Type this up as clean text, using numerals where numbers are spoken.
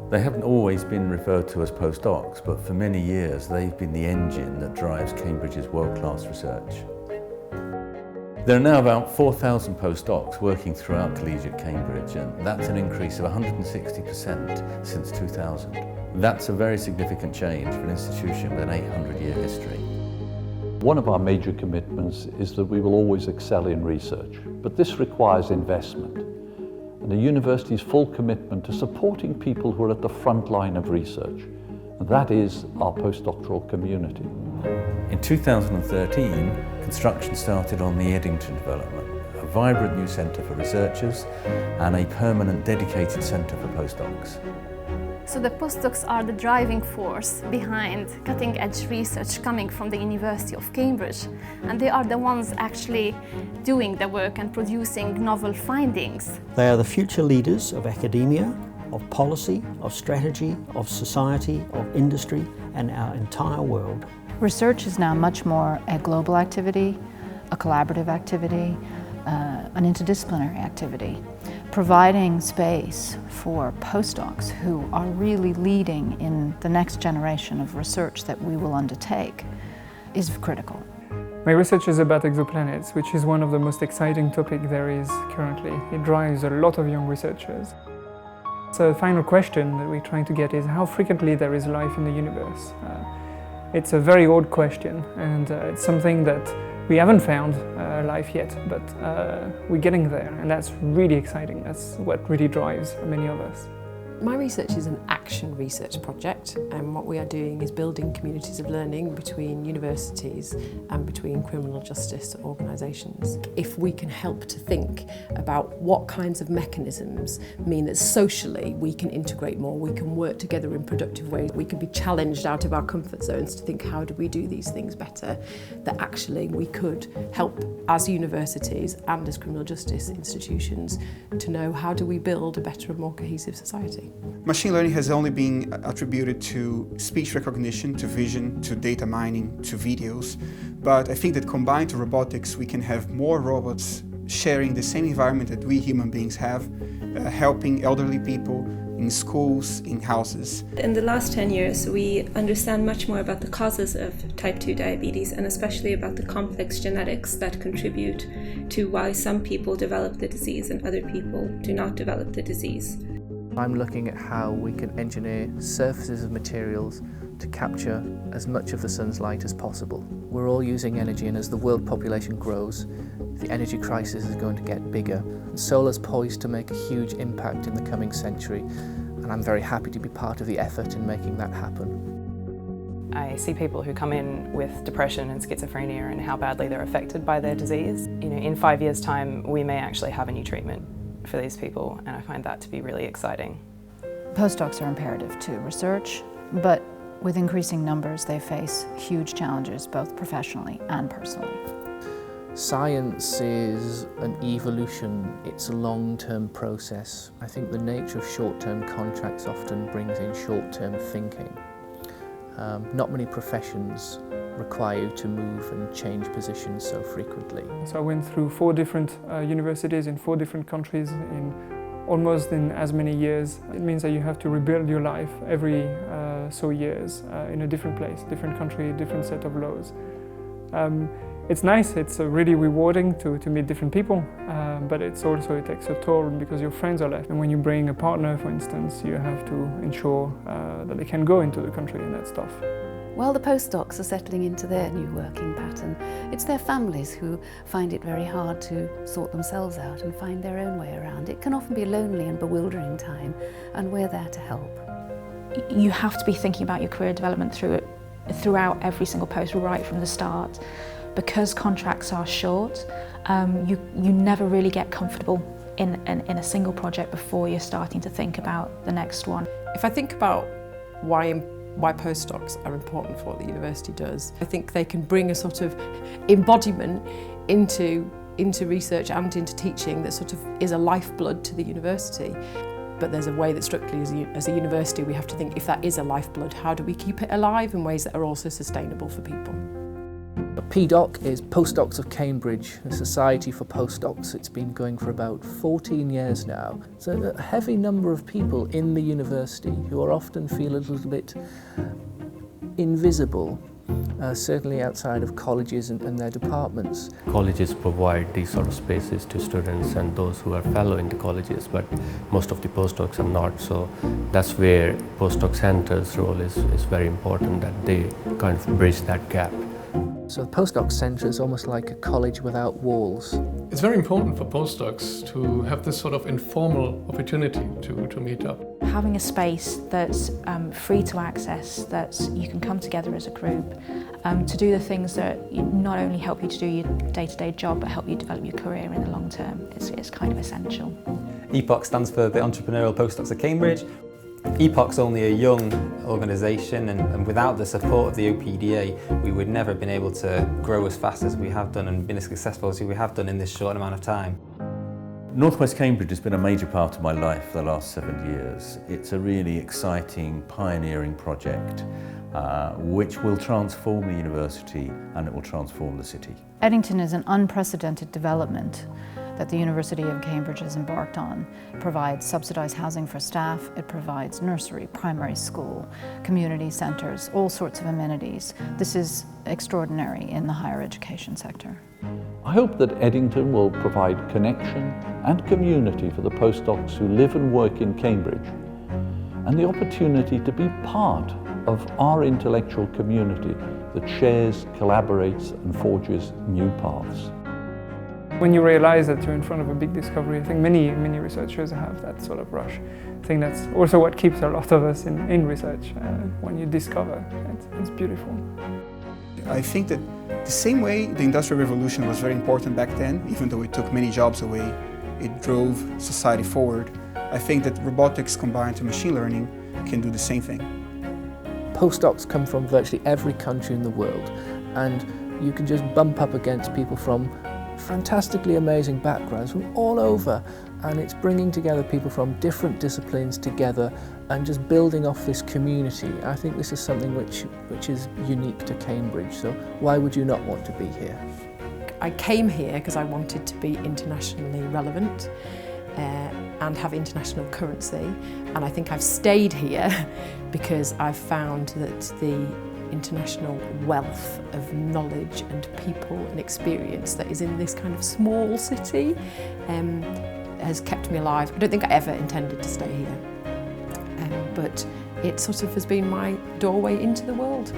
They haven't always been referred to as postdocs, but for many years they've been the engine that drives Cambridge's world-class research. There are now about 4,000 postdocs working throughout collegiate Cambridge, and that's an increase of 160% since 2000. That's a very significant change for an institution with an 800-year history. One of our major commitments is that we will always excel in research, but this requires investment. And the university's full commitment to supporting people who are at the front line of research. And that is our postdoctoral community. In 2013, construction started on the Eddington development, a vibrant new centre for researchers and a permanent dedicated centre for postdocs. So the postdocs are the driving force behind cutting-edge research coming from the University of Cambridge, and they are the ones actually doing the work and producing novel findings. They are the future leaders of academia, of policy, of strategy, of society, of industry, and our entire world. Research is now much more a global activity, a collaborative activity, an interdisciplinary activity. Providing space for postdocs who are really leading in the next generation of research that we will undertake is critical. My research is about exoplanets, which is one of the most exciting topics there is currently. It drives a lot of young researchers. So the final question that we're trying to get is how frequently there is life in the universe. It's a very old question, and it's something that we haven't found life yet, but we're getting there, and that's really exciting. That's what really drives many of us. My research is an action research project, and what we are doing is building communities of learning between universities and between criminal justice organisations. If we can help to think about what kinds of mechanisms mean that socially we can integrate more, we can work together in productive ways, we can be challenged out of our comfort zones to think how do we do these things better, that actually we could help as universities and as criminal justice institutions to know how do we build a better and more cohesive society. Machine learning has only been attributed to speech recognition, to vision, to data mining, to videos. But I think that combined to robotics, we can have more robots sharing the same environment that we human beings have, helping elderly people in schools, in houses. In the last 10 years, we understand much more about the causes of type 2 diabetes, and especially about the complex genetics that contribute to why some people develop the disease and other people do not develop the disease. I'm looking at how we can engineer surfaces of materials to capture as much of the sun's light as possible. We're all using energy, and as the world population grows, the energy crisis is going to get bigger. And solar's poised to make a huge impact in the coming century, and I'm very happy to be part of the effort in making that happen. I see people who come in with depression and schizophrenia and how badly they're affected by their disease. In 5 years' time, we may actually have a new treatment for these people, and I find that to be really exciting. Postdocs are imperative to research, but with increasing numbers they face huge challenges both professionally and personally. Science is an evolution, it's a long-term process. I think the nature of short-term contracts often brings in short-term thinking. Not many professions require you to move and change positions so frequently. So I went through 4 different universities in 4 different countries almost in as many years. It means that you have to rebuild your life every so years in a different place, different country, different set of laws. It's nice, it's really rewarding to meet different people, but it takes a toll because your friends are left. And when you bring a partner, for instance, you have to ensure that they can go into the country, and that's tough. While the postdocs are settling into their new working pattern, it's their families who find it very hard to sort themselves out and find their own way around. It can often be a lonely and bewildering time, and we're there to help. You have to be thinking about your career development throughout every single post, right from the start. Because contracts are short, you never really get comfortable in a single project before you're starting to think about the next one. If I think about why postdocs are important for what the university does, I think they can bring a sort of embodiment into research and into teaching that sort of is a lifeblood to the university. But there's a way that structurally as a university we have to think, if that is a lifeblood, how do we keep it alive in ways that are also sustainable for people? OPdA is Postdocs of Cambridge, a society for postdocs. It's been going for about 14 years now. It's a heavy number of people in the university who are often feel a little bit invisible, certainly outside of colleges and their departments. Colleges provide these sort of spaces to students and those who are fellow in the colleges, but most of the postdocs are not, so that's where Postdoc Centre's role is very important, that they kind of bridge that gap. So the Postdoc Centre is almost like a college without walls. It's very important for postdocs to have this sort of informal opportunity to meet up. Having a space that's free to access, that you can come together as a group to do the things that not only help you to do your day-to-day job, but help you develop your career in the long term. It's kind of essential. EPOC stands for the Entrepreneurial Postdocs of Cambridge. EPOC's only a young organisation, and without the support of the OPdA we would never have been able to grow as fast as we have done and been as successful as we have done in this short amount of time. Northwest Cambridge has been a major part of my life for the last 7 years. It's a really exciting, pioneering project which will transform the university and it will transform the city. Eddington is an unprecedented development that the University of Cambridge has embarked on. It provides subsidised housing for staff, it provides nursery, primary school, community centres, all sorts of amenities. This is extraordinary in the higher education sector. I hope that Eddington will provide connection and community for the postdocs who live and work in Cambridge, and the opportunity to be part of our intellectual community that shares, collaborates and forges new paths. When you realize that you're in front of a big discovery, I think many researchers have that sort of rush. I think that's also what keeps a lot of us in research, when you discover. It's beautiful. I think that the same way the Industrial Revolution was very important back then, even though it took many jobs away, it drove society forward. I think that robotics combined with machine learning can do the same thing. Postdocs come from virtually every country in the world, and you can just bump up against people from fantastically amazing backgrounds from all over, and it's bringing together people from different disciplines together and just building off this community. I think this is something which is unique to Cambridge, so why would you not want to be here? I came here because I wanted to be internationally relevant and have international currency, and I think I've stayed here because I've found that the international wealth of knowledge and people and experience that is in this kind of small city has kept me alive. I don't think I ever intended to stay here, but it sort of has been my doorway into the world.